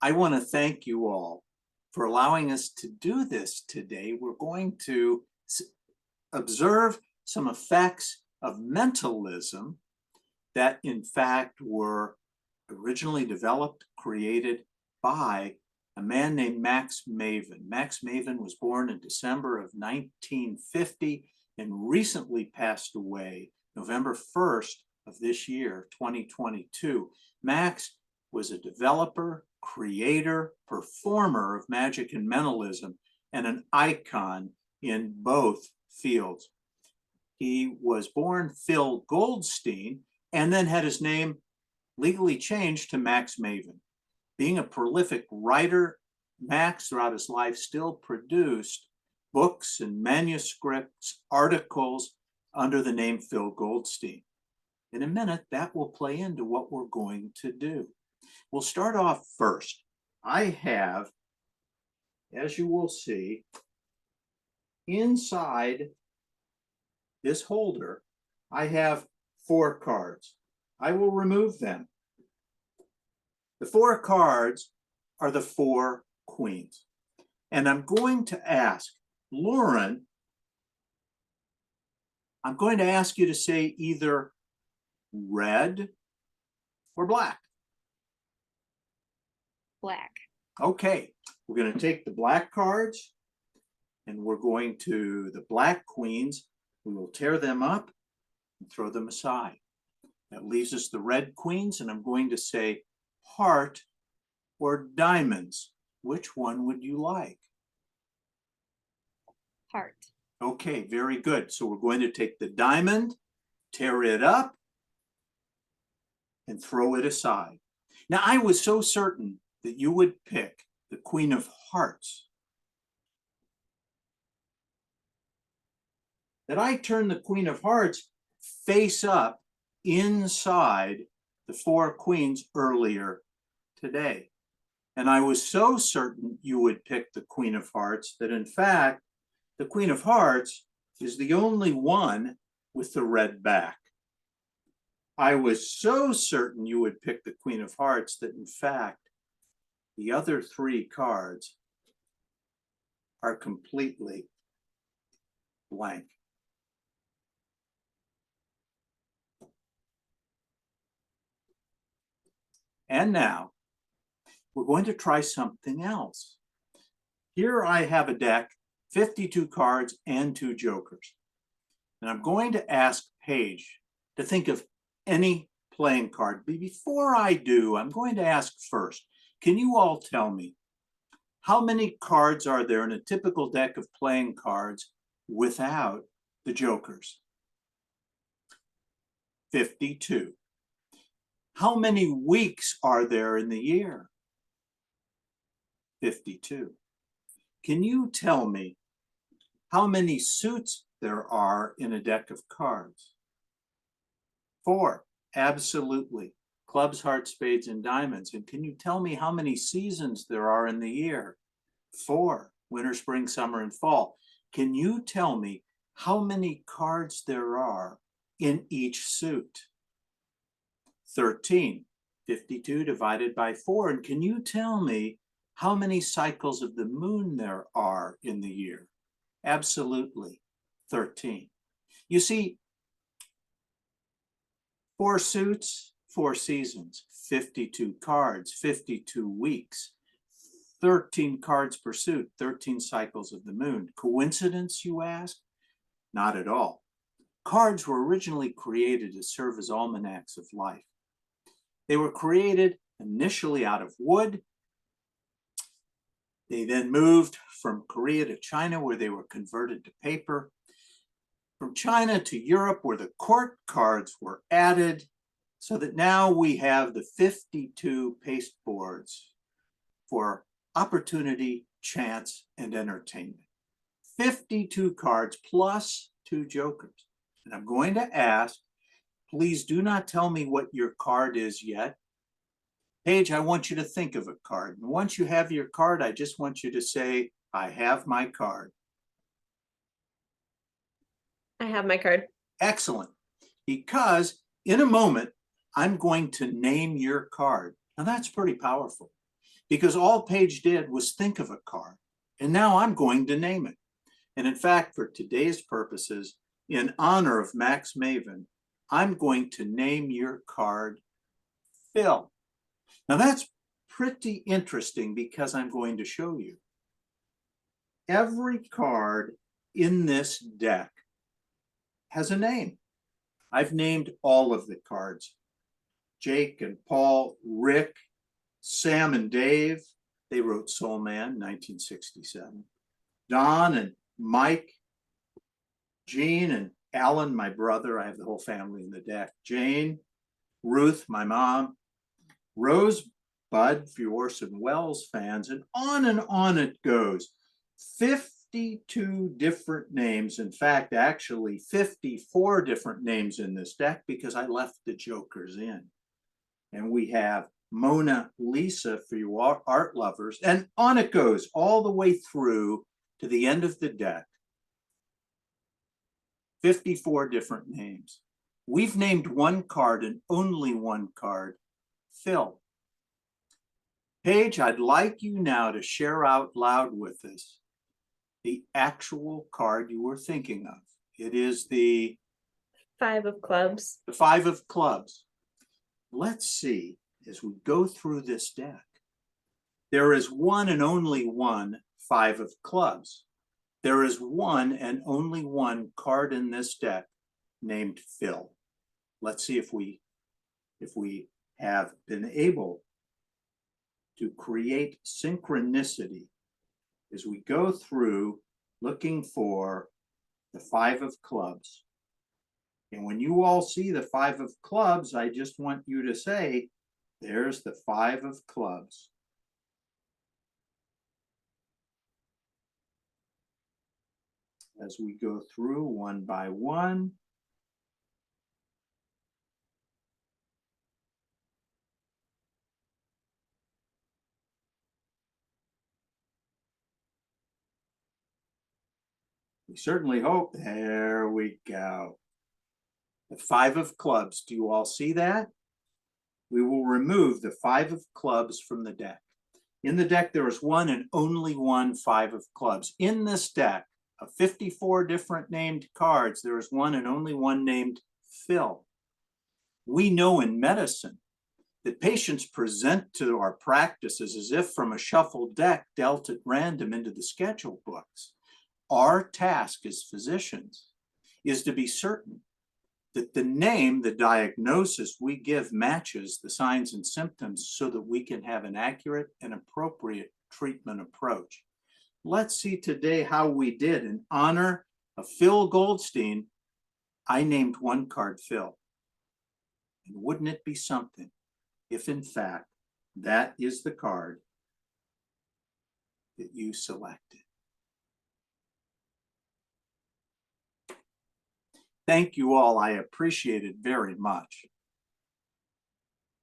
I want to thank you all for allowing us to do this today. We're going to observe some effects of mentalism that in fact were originally developed, created by a man named Max Maven. Max Maven was born in December of 1950 and recently passed away November 1st of this year, 2022. Max was a developer, creator, performer of magic and mentalism, and an icon in both fields. He was born Phil Goldstein and then had his name legally changed to Max Maven. Being a prolific writer, Max throughout his life still produced books and manuscripts, articles under the name Phil Goldstein. In a minute, that will play into what we're going to do. We'll start off first. I have, as you will see, inside this holder, I have 4 cards. I will remove them. The 4 cards are the 4 queens. And I'm going to ask Lauren, I'm going to ask you to say either red or black. Black. Okay, we're going to take the black cards and we're going to the black queens. We will tear them up and throw them aside. That leaves us the red queens, and I'm going to say heart or diamonds. Which one would you like? Heart. Okay, very good. So we're going to take the diamond, tear it up, and throw it aside. Now, I was so certain that you would pick the Queen of Hearts that I turned the Queen of Hearts face up inside the 4 queens earlier today. And I was so certain you would pick the Queen of Hearts that in fact, the Queen of Hearts is the only one with the red back. I was so certain you would pick the Queen of Hearts that in fact, the other 3 cards are completely blank. And now we're going to try something else. Here I have a deck, 52 cards and 2 jokers. And I'm going to ask Paige to think of any playing card. But before I do, I'm going to ask first, can you all tell me how many cards are there in a typical deck of playing cards without the jokers? 52. How many weeks are there in the year? 52. Can you tell me how many suits there are in a deck of cards? 4. Absolutely. Clubs, hearts, spades, and diamonds. And can you tell me how many seasons there are in the year? 4. Winter, spring, summer, and fall. Can you tell me how many cards there are in each suit? 13. 52 divided by 4. And can you tell me how many cycles of the moon there are in the year? Absolutely, 13. You see, 4 suits, 4 seasons, 52 cards, 52 weeks, 13 cards per suit, 13 cycles of the moon. Coincidence, you ask? Not at all. Cards were originally created to serve as almanacs of life. They were created initially out of wood. They then moved from Korea to China, where they were converted to paper. From China to Europe, where the court cards were added, so that now we have the 52 pasteboards for opportunity, chance, and entertainment. 52 cards plus 2 jokers. And I'm going to ask, please do not tell me what your card is yet. Paige, I want you to think of a card. And once you have your card, I just want you to say, I have my card. I have my card. Excellent. Because in a moment, I'm going to name your card. Now that's pretty powerful. because all Paige did was think of a card, and now I'm going to name it. And in fact, for today's purposes, in honor of Max Maven, I'm going to name your card Phil. Now that's pretty interesting because I'm going to show you. Every card in this deck has a name. I've named all of the cards. Jake and Paul, Rick, Sam and Dave, they wrote Soul Man, 1967. Don and Mike, Gene and Alan, my brother, I have the whole family in the deck. Jane, Ruth, my mom, Rose, Bud, for you Orson Welles fans, and on it goes. 52 different names. In fact, actually 54 different names in this deck because I left the jokers in. And we have Mona Lisa for you art lovers, and on it goes all the way through to the end of the deck. 54 different names. We've named one card and only one card, Phil. Paige, I'd like you now to share out loud with us the actual card you were thinking of. It is the 5 of clubs. The 5 of clubs. Let's see, as we go through this deck, there is one and only one 5 of clubs. There is one and only one card in this deck named Phil. Let's see if we have been able to create synchronicity as we go through looking for the 5 of clubs. And when you all see the 5 of clubs, I just want you to say, there's the 5 of clubs. As we go through one by one, we certainly hope, there we go. The 5 of clubs, do you all see that? We will remove the 5 of clubs from the deck. In the deck, there is one and only one 5 of clubs. In this deck of 54 different named cards, there is one and only one named Phil. We know in medicine that patients present to our practices as if from a shuffled deck dealt at random into the schedule books. Our task as physicians is to be certain that the name, the diagnosis we give matches the signs and symptoms so that we can have an accurate and appropriate treatment approach. Let's see today how we did. In honor of Phil Goldstein, I named one card Phil. And wouldn't it be something if in fact that is the card that you selected? Thank you all. I appreciate it very much.